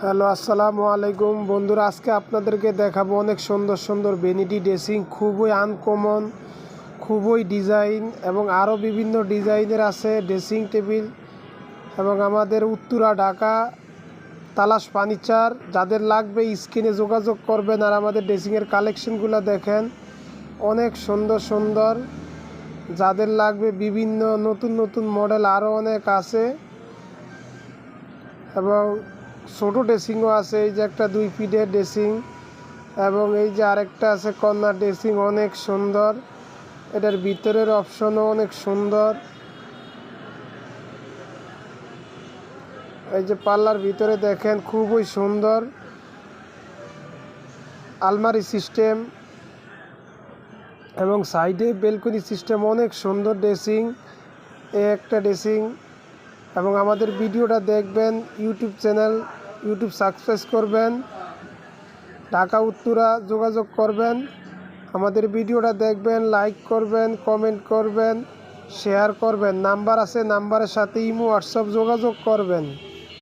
Hello, আসসালামু আলাইকুম বন্ধুরা। আজকে আপনাদেরকে দেখাবো অনেক সুন্দর সুন্দর ভ্যানিটি ড্রেসিং, খুবই আনকমন, খুবই ডিজাইন এবং আরও বিভিন্ন ডিজাইনের আছে ড্রেসিং টেবিল। এবং আমাদের উত্তরা ঢাকা তালাশ ফার্নিচার, যাদের লাগবে স্ক্রিনে যোগাযোগ করবেন। আর আমাদের ড্রেসিংয়ের কালেকশনগুলো দেখেন, অনেক সুন্দর সুন্দর। যাদের লাগবে বিভিন্ন নতুন নতুন মডেল আরও অনেক আছে এবং ছোটো ড্রেসিংও আছে। এই যে একটা 2 ফিটের ড্রেসিং এবং এই যে আরেকটা আছে কর্নার ড্রেসিং, অনেক সুন্দর। এটার ভিতরের অপশনও অনেক সুন্দর। এই যে পাল্লার ভিতরে দেখেন, খুবই সুন্দর আলমারি সিস্টেম এবং সাইডে বেলকনি সিস্টেম, অনেক সুন্দর ড্রেসিং। একটা ড্রেসিং এবং আমাদের ভিডিওটা দেখবেন, ইউটিউব সাবস্ক্রাইব করবেন, ঢাকা উত্তরা যোগাযোগ করবেন। আমাদের ভিডিওটা দেখবেন, লাইক করবেন, কমেন্ট করবেন, শেয়ার করবেন। নাম্বার আছে, নাম্বারের সাথে ইমো হোয়াটসঅ্যাপ যোগাযোগ করবেন।